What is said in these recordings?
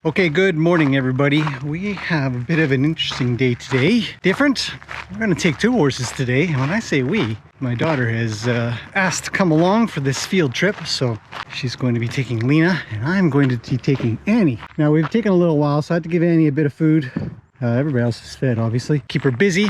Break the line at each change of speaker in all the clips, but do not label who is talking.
Okay, good morning everybody. We have a bit of an interesting day today. Different. We're going to take 2 horses today. And when I say we, my daughter has asked to come along for this field trip. So she's going to be taking Lena and I'm going to be taking Annie. Now we've taken a little while, so I had to give Annie a bit of food. Everybody else is fed, obviously. Keep her busy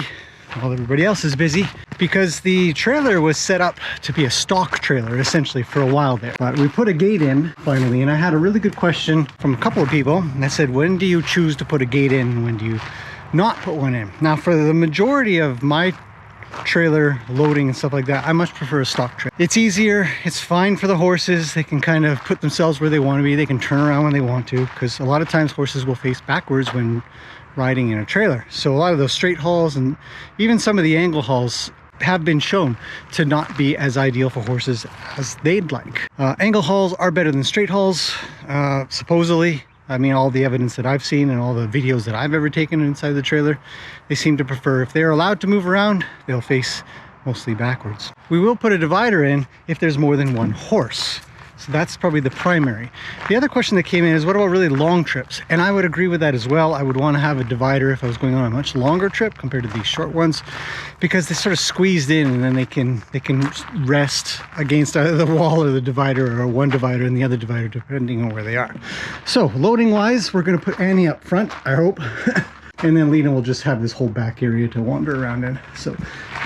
while everybody else is busy, because the trailer was set up to be a stock trailer essentially for a while there. But we put a gate in finally, and I had a really good question from a couple of people that said, when do you choose to put a gate in and when do you not put one in? Now for the majority of my trailer loading and stuff like that, I much prefer a stock trailer. It's easier, it's fine for the horses. They can kind of put themselves where they want to be. They can turn around when they want to, because a lot of times horses will face backwards when riding in a trailer. So a lot of those straight hauls and even some of the angle hauls have been shown to not be as ideal for horses as they'd like. Angle hauls are better than straight hauls, supposedly. I mean, all the evidence that I've seen and all the videos that I've ever taken inside the trailer, they seem to prefer, if they're allowed to move around, they'll face mostly backwards. We will put a divider in if there's more than 1 horse. So that's probably the primary. The other question that came in is, what about really long trips? And I would agree with that as well. I would want to have a divider if I was going on a much longer trip compared to these short ones, because they sort of squeezed in and then they can rest against either the wall or the divider, or one divider and the other divider, depending on where they are. So loading wise, we're going to put Annie up front, I hope. And then Lena will just have this whole back area to wander around in. So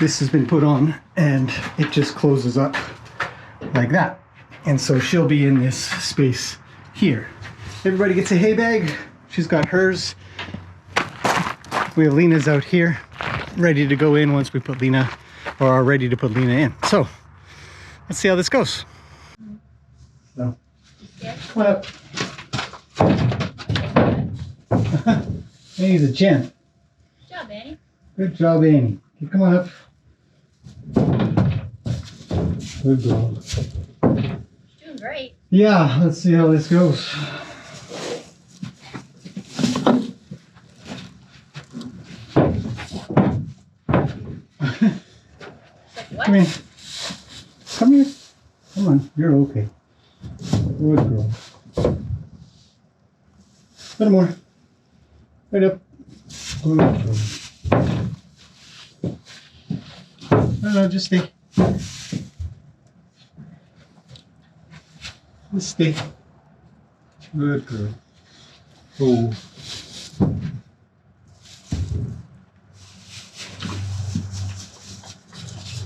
this has been put on and it just closes up like that. And so she'll be in this space here. Everybody gets a hay bag. She's got hers. We have Lena's out here, ready to go in once we put Lena, or are ready to put Lena in. So let's see how this goes. So, come on up. Annie's a champ.
Good job, Annie.
Good job, Annie. Okay, come on up. Good girl.
Great.
Yeah, let's see how this goes.
What?
Come here. Come here. Come on, you're okay. Good girl. A little more. Right up. Good girl. No, just stay. Just stay. Good girl. Oh.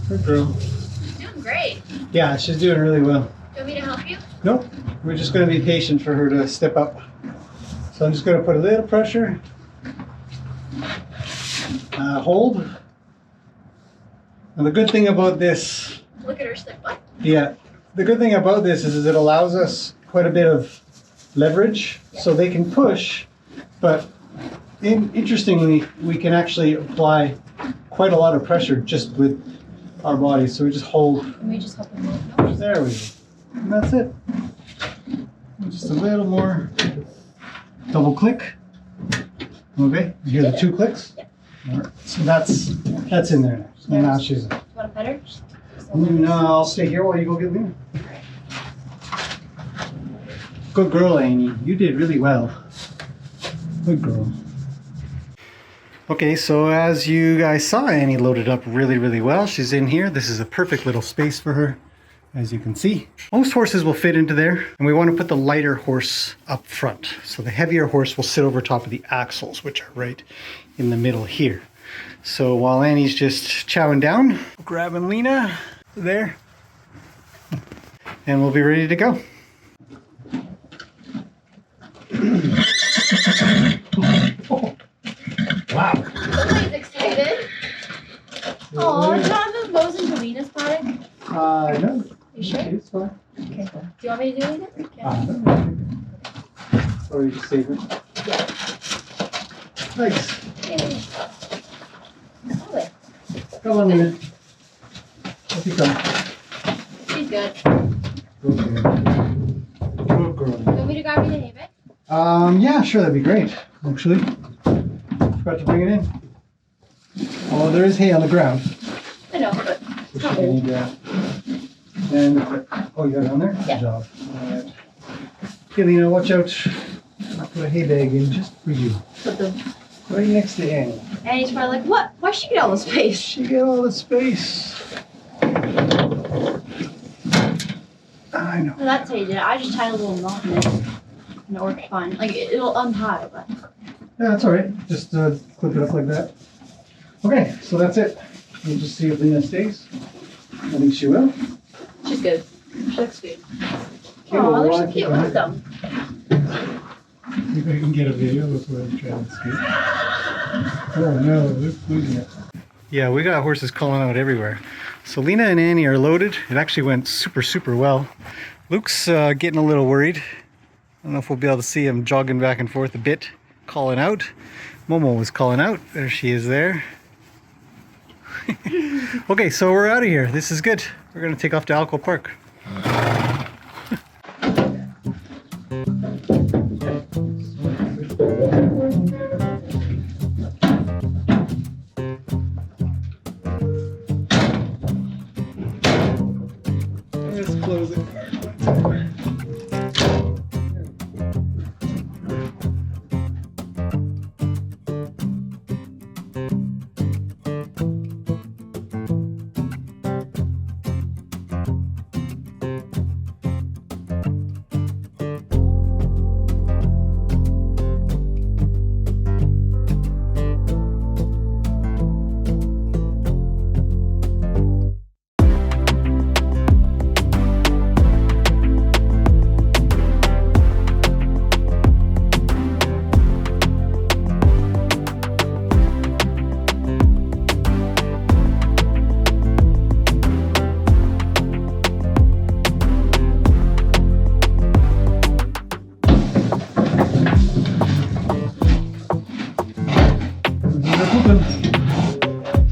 Good girl.
She's doing great.
Yeah, she's doing really well.
Do you want me to help you?
Nope. We're just going to be patient for her to step up. So I'm just going to put a little pressure. Hold. And the good thing about this...
Look at her slip up.
Yeah. The good thing about this is it allows us quite a bit of leverage, so they can push, but interestingly, we can actually apply quite a lot of pressure just with our bodies. So we just hold.
And we just help them move. No,
there we go. And that's it. Just a little more. Double click. Okay, you hear the 2 clicks?
Yeah.
All right. So that's in there now. So now she's in.
Do you want to pet her?
No, I'll stay here while you go get Lena. Good girl, Annie. You did really well. Good girl. Okay, so as you guys saw, Annie loaded up really, really well. She's in here. This is a perfect little space for her, as you can see. Most horses will fit into there, and we want to put the lighter horse up front. So the heavier horse will sit over top of the axles, which are right in the middle here. So while Annie's just chowing down, grabbing Lena there, and we'll be ready to go. Wow.
Somebody's excited. Oh, Jonathan goes into Lena's paddock.
No.
You sure?
It's fine.
Okay. Do you want me to do anything?
No. Or you just save it.
Yeah.
Nice.
Yay. Oh,
Come on, Lena. Up you come.
she's good.
Good girl. Good girl.
Do you want me to grab you the hay bag?
Yeah, sure, that'd be great, actually. Forgot to bring it in. Oh, there is hay on the ground.
I know, but
Which you need to, and, oh, you got it on there?
Yeah.
Good job. All right. Okay, Lena, watch out. Put a hay bag in just for you.
Put the
Right next to Annie.
Annie's probably like, what? Why she get all the space?
She get all the space. I know.
Well, that's how you did it. I just tied a little knot in it. And it worked fine. Like, it'll untie, but...
Yeah, that's alright. Just clip it up like that. Okay, so that's it. We'll just see if Lena stays. I think she will.
She's good. She looks good.
Cute,
Oh, they're so
keep
cute.
them.
Look at them.
See if I can get a video before I try to escape. Oh no, Luke's losing it. Yeah, we got horses calling out everywhere. So Lena and Annie are loaded. It actually went super well. Luke's getting a little worried. I don't know if we'll be able to see him jogging back and forth a bit, calling out. Momo was calling out. There she is there. Okay, so we're out of here. This is good. We're going to take off to Alco Park. Let's close it.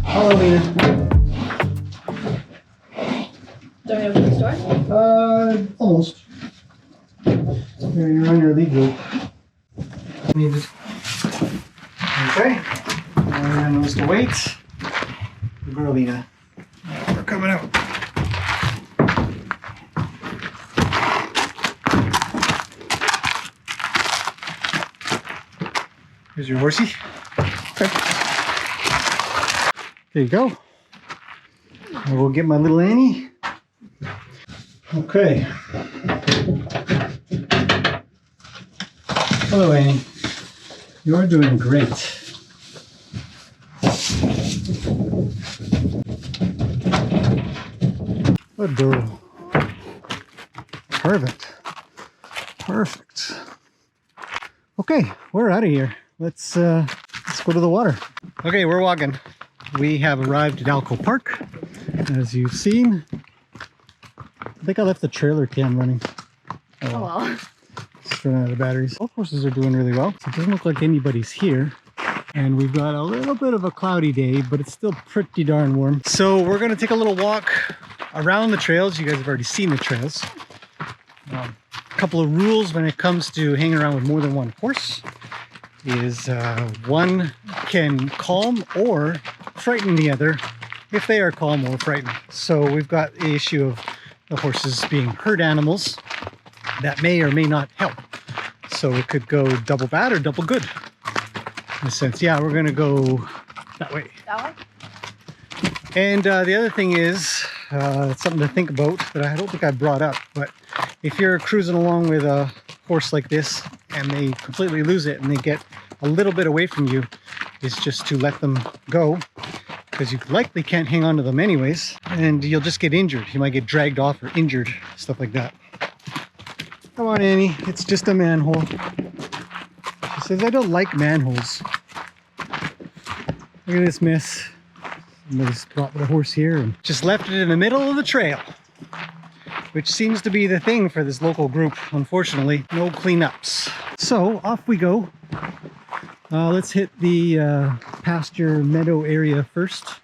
Hello, Lena.
Don't we open the store?
Almost. You're on your lead rope. Needed. Okay. And those to wait. The girl, Lena. We're coming out. Here's your horsey. Okay. There you go. I will get my little Annie. Okay. Hello, Annie. You're doing great. Good girl. Perfect. Perfect. Okay, we're out of here. Let's go to the water. Okay, we're walking. We have arrived at Alco Park, as you've seen. I think I left the trailer cam running.
Oh well.
It's running out of batteries. Both horses are doing really well. So it doesn't look like anybody's here. And we've got a little bit of a cloudy day, but it's still pretty darn warm. So we're gonna take a little walk around the trails. You guys have already seen the trails. A couple of rules when it comes to hanging around with more than one horse is one can calm or frighten the other if they are calm or frightened. So we've got the issue of the horses being herd animals that may or may not help. So it could go double bad or double good. In a sense, yeah, we're gonna go that way.
That way?
And the other thing is, it's something to think about that I don't think I brought up, but if you're cruising along with a horse like this and they completely lose it and they get a little bit away from you, is just to let them go, because you likely can't hang on to them anyways, and you'll just get injured. You might get dragged off or injured, stuff like that. Come on, Annie, it's just a manhole. She says, I don't like manholes. Look at this mess. Somebody's brought the horse here and just left it in the middle of the trail, which seems to be the thing for this local group. Unfortunately, no cleanups. So off we go. Let's hit the pasture meadow area first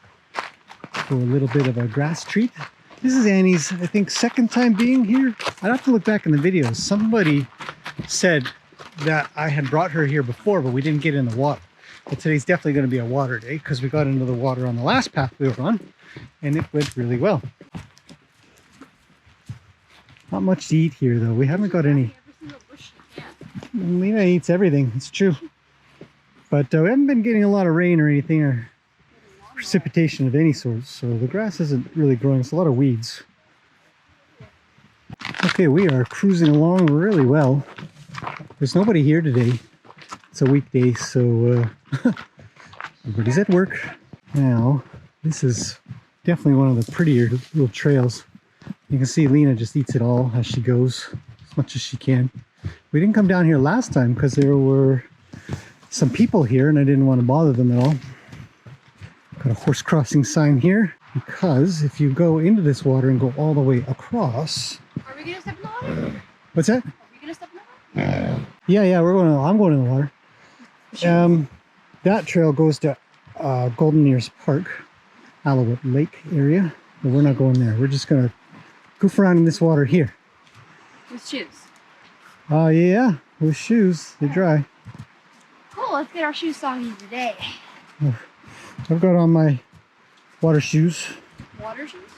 for a little bit of a grass treat. This is Annie's, I think, second time being here. I'd have to look back in the videos. Somebody said that I had brought her here before, but we didn't get in the water. But today's definitely going to be a water day because we got into the water on the last path we were on, and it went really well. Not much to eat here, though. We haven't got any. Lena eats everything, it's true. But we haven't been getting a lot of rain or anything, or precipitation of any sort, so the grass isn't really growing. It's a lot of weeds. Okay, we are cruising along really well. There's nobody here today. It's a weekday, so everybody's at work. Now, this is definitely one of the prettier little trails. You can see Lena just eats it all as she goes, as much as she can. We didn't come down here last time because there were some people here and I didn't want to bother them at all. Got a horse crossing sign here because if you go into this water and go all the way across...
Are we gonna step in the water?
What's that?
Are we gonna step in the water?
Yeah, I'm going in the water. That trail goes to Golden Ears Park, Alouette Lake area, but we're not going there. We're just gonna goof around in this water here.
With shoes.
Oh yeah, with shoes, they're dry.
Cool, let's get our shoes soggy today.
I've got on my water shoes.
Water shoes?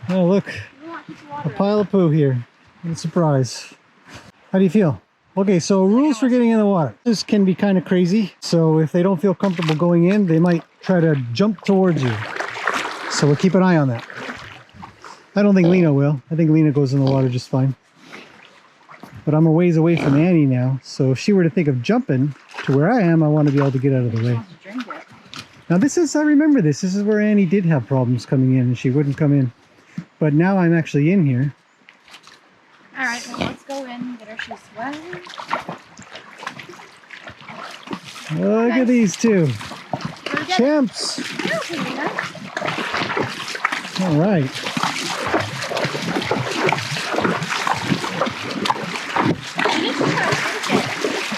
Oh look,
We want to keep the
a
water
pile of poo here. What a surprise. How do you feel? Okay, so rules for getting in the water. This can be kind of crazy. So if they don't feel comfortable going in, they might try to jump towards you. So we'll keep an eye on that. I don't think Lena will. I think Lena goes in the water just fine. But I'm a ways away from Annie now. So if she were to think of jumping to where I am, I want to be able to get out of the way. Now this is, I remember this. This is where Annie did have problems coming in and she wouldn't come in. But now I'm actually in here.
Alright, well let's go in and get our shoes wet.
Look at these two. Champs. All right.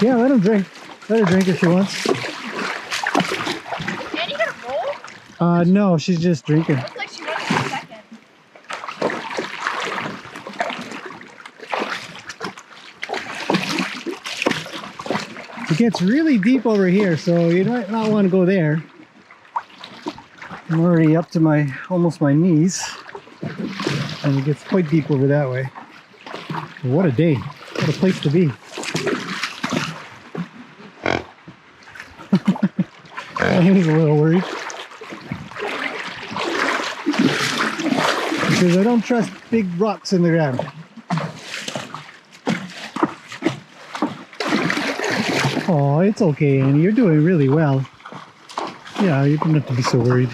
Yeah, let him drink. Let her drink if she wants.
Annie got a roll?
No, she's just drinking.
Looks like she wants a second.
It gets really deep over here, so you might not want to go there. I'm already up to almost my knees, and it gets quite deep over that way. But what a day! What a place to be! He's a little worried because I don't trust big rocks in the ground. Oh, it's okay, Annie. You're doing really well. Yeah, you don't have to be so worried.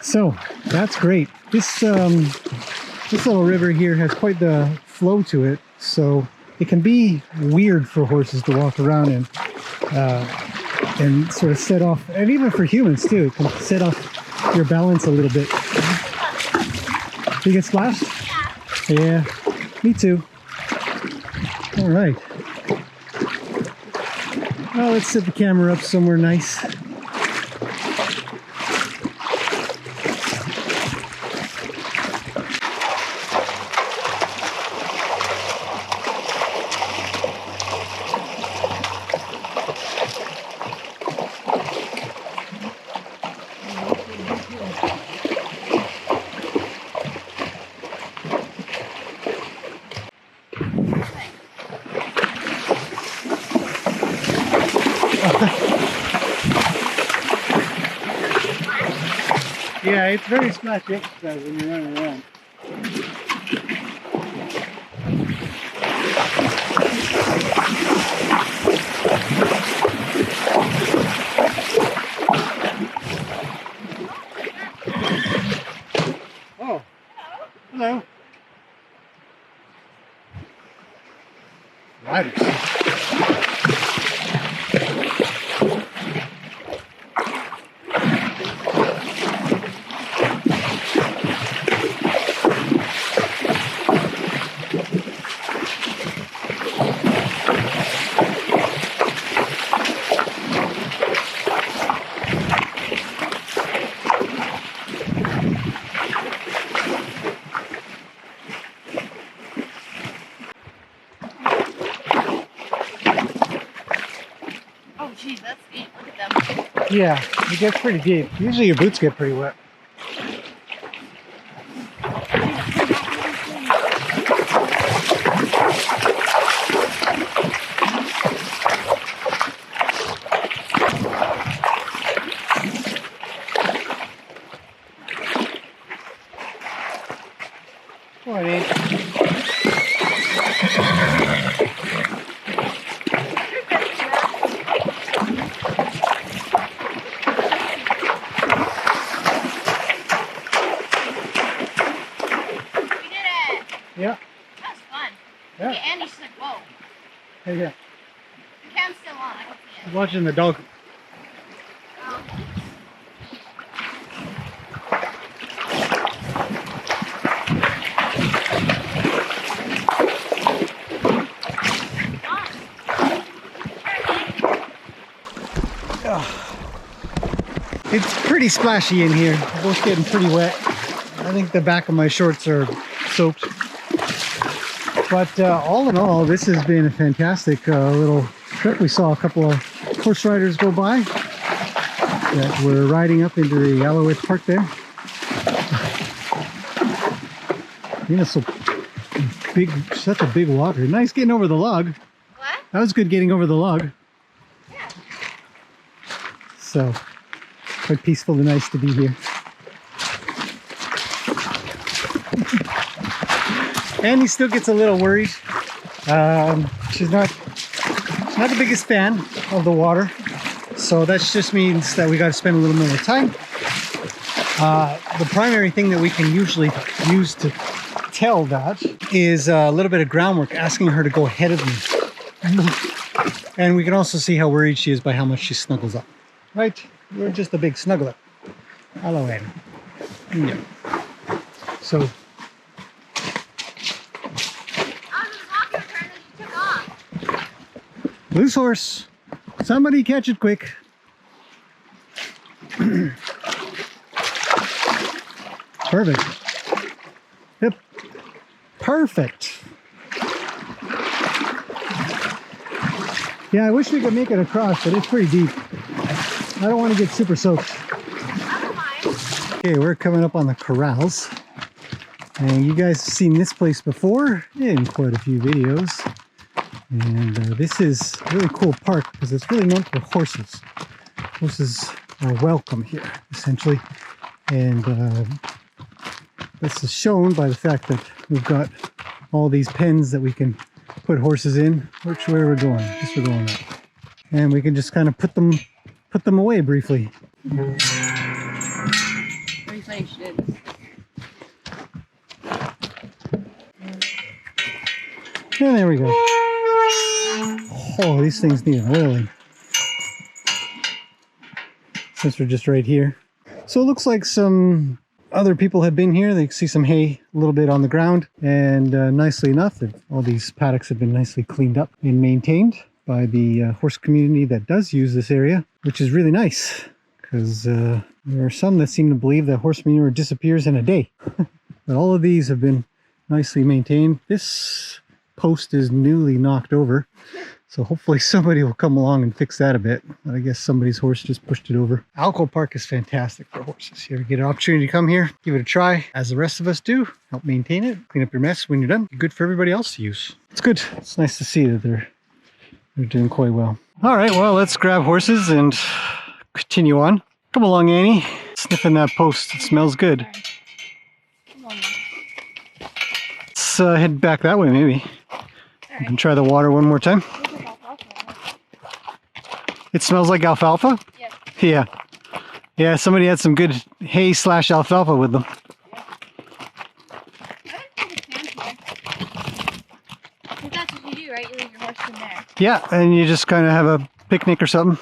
So, that's great. This little river here has quite the flow to it, so it can be weird for horses to walk around in and sort of set off, and even for humans too, it can set off your balance a little bit. You get splashed? Yeah, me too. All right. Well, let's set the camera up somewhere nice. Yeah, it's very splashy exercise when you're running around. Oh, hello. Riders.
Geez, that's deep. Look at them.
Yeah, it gets pretty deep. Usually your boots get pretty wet. Yeah.
That was fun.
Yeah.
Okay, Andy's just like, whoa.
Hey, yeah.
The cam's still on. I can see it.
I'm watching the dog. It's pretty splashy in here. We're both getting pretty wet. I think the back of my shorts are soaked. But all in all, this has been a fantastic little trip. We saw a couple of horse riders go by that were riding up into the Alouette Park there. You know, so big, such a big water. Nice getting over the log.
What?
That was good getting over the log.
Yeah.
So, quite peaceful and nice to be here. Annie still gets a little worried. She's not the biggest fan of the water, so that just means that we got to spend a little more time. The primary thing that we can usually use to tell that is a little bit of groundwork, asking her to go ahead of me. And we can also see how worried she is by how much she snuggles up. Right? We're just a big snuggler. Hello, Annie. Yeah. So. Loose horse. Somebody catch it quick. Perfect. Yep. Perfect. Yeah, I wish we could make it across, but it's pretty deep. I don't want to get super soaked. Okay, we're coming up on the corrals. And you guys have seen this place before in quite a few videos. And this is a really cool park because it's really meant for horses. Horses are welcome here, essentially. And this is shown by the fact that we've got all these pens that we can put horses in. Which way we're going? I guess we're going up. And we can just kind of put them away briefly.
Very funny she did this.
And there we go. Oh, these things need an oiling. Since we're just right here. So it looks like some other people have been here. They see some hay a little bit on the ground. And nicely enough, all these paddocks have been nicely cleaned up and maintained by the horse community that does use this area, which is really nice. Because there are some that seem to believe that horse manure disappears in a day. But all of these have been nicely maintained. This post is newly knocked over. So hopefully somebody will come along and fix that a bit. But I guess somebody's horse just pushed it over. Alco Park is fantastic for horses. You ever get an opportunity to come here, give it a try, as the rest of us do. Help maintain it, clean up your mess when you're done. Good for everybody else to use. It's good. It's nice to see that they're doing quite well. All right, well, let's grab horses and continue on. Come along, Annie. Sniffing that post. It smells good.
Come on.
Let's head back that way, maybe. You can try the water one more time. It smells like alfalfa?
Yeah.
Yeah. Yeah, somebody had some good hay / alfalfa with them.
That's what you do, right? You leave your horse in there.
Yeah, and you just kind of have a picnic or something.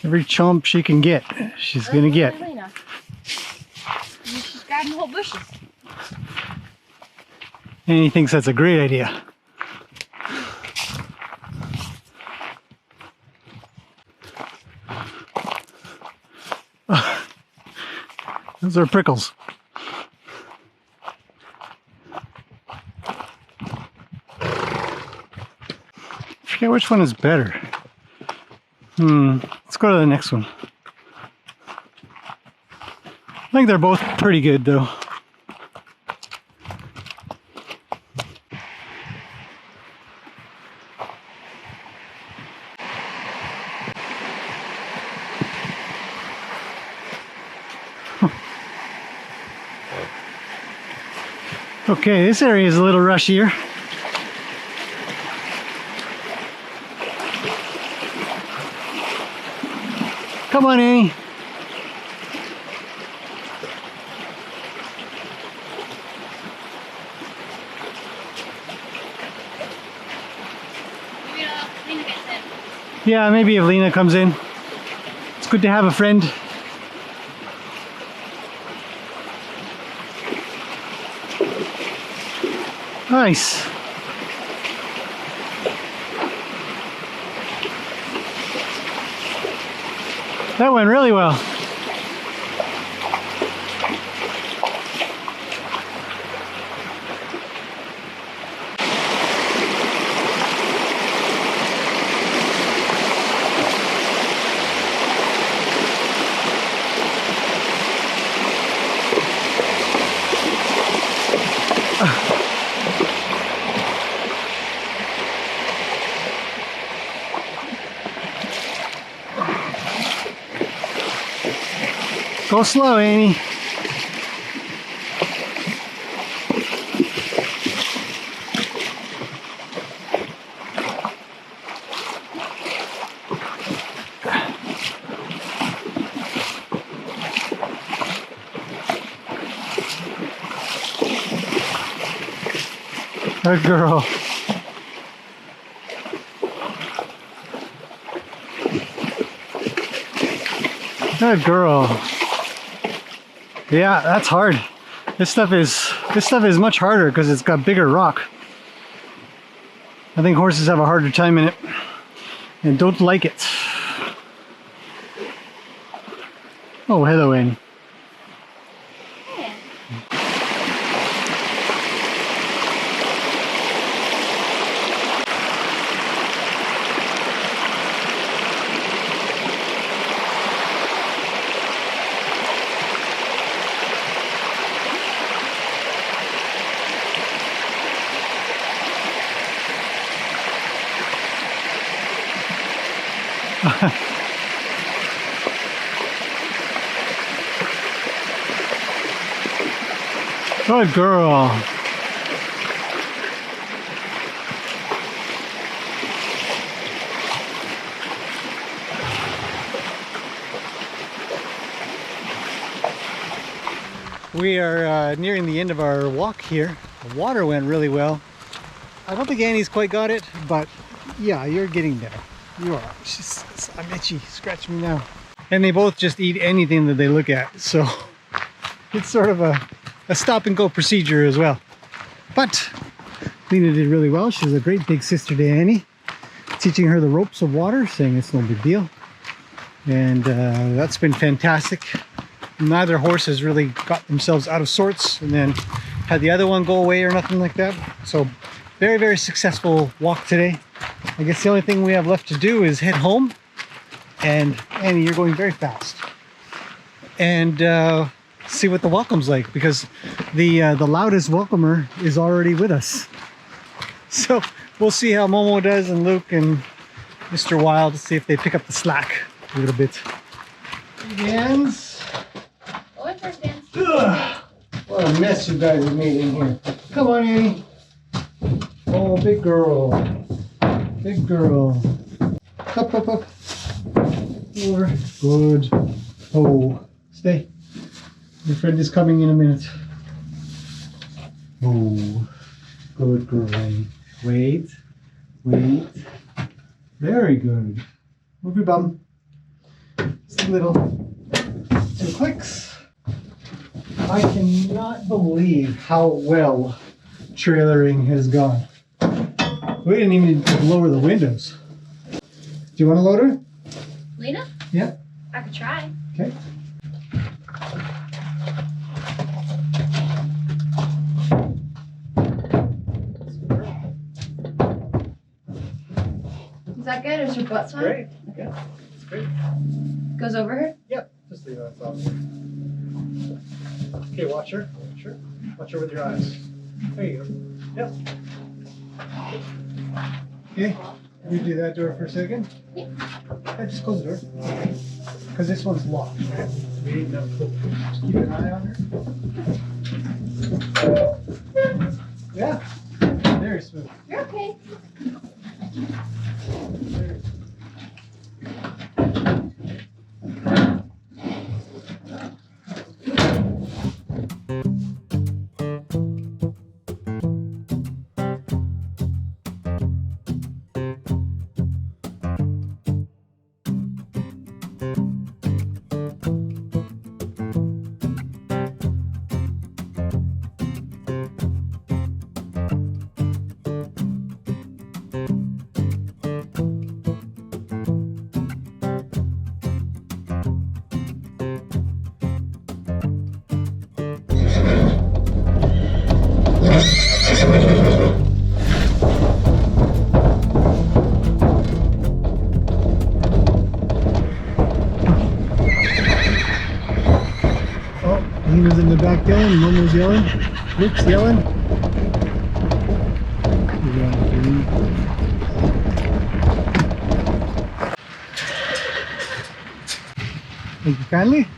Every chomp she can get, she's gonna get.
Lena. She's grabbing the whole bushes.
And he thinks that's a great idea. Those are prickles. I forget which one is better. Let's go to the next one. I think they're both pretty good though. Okay, this area is a little rushier. Come on, Annie. Yeah, maybe if Lena comes in. It's good to have a friend. Nice. That went really well. Go slow, Annie. Good girl. Good girl. Yeah, that's hard. This stuff is much harder because it's got bigger rock. I think horses have a harder time in it and don't like it. Oh, hello, Annie. Good girl. We are nearing the end of our walk here. The water went really well. I don't think Annie's quite got it, but yeah, you're getting there. You are. I'm itchy. Scratch me now. And they both just eat anything that they look at, so it's sort of a stop and go procedure as well. But Lena did really well. She's a great big sister to Annie, teaching her the ropes of water, saying it's no big deal. And that's been fantastic. Neither horse has really got themselves out of sorts and then had the other one go away or nothing like that. So very, very successful walk today. I guess the only thing we have left to do is head home. And Annie, you're going very fast. And see what the welcome's like, because the loudest welcomer is already with us. So we'll see how Momo does and Luke and Mr. Wild, see if they pick up the slack a little bit. Hands. What a mess you guys have made in here. Come on, Annie. Oh, big girl. Big girl. Up, up, up. Over. Good. Oh, stay. Your friend is coming in a minute. Oh, good girl. Wait. Wait. Very good. Move your bum. Just a little. 2 clicks. I cannot believe how well trailering has gone. We didn't even lower the windows. Do you want to load her?
Lena?
Yeah.
I could try.
Okay.
Is your butt fine?
Great. Yeah, it's great.
Goes over her?
Yep, just leave that off. Okay, watch her. Watch her. Watch her with your eyes. There you go. Yep. Okay, you do that door for a second.
Yeah.
Yeah, just close the door. Because this one's locked, right? We need to just keep an eye on her. Yeah, very smooth.
You're okay.
Very Lena's in the back yelling, Momo's yelling, Luke's yelling. Thank you kindly.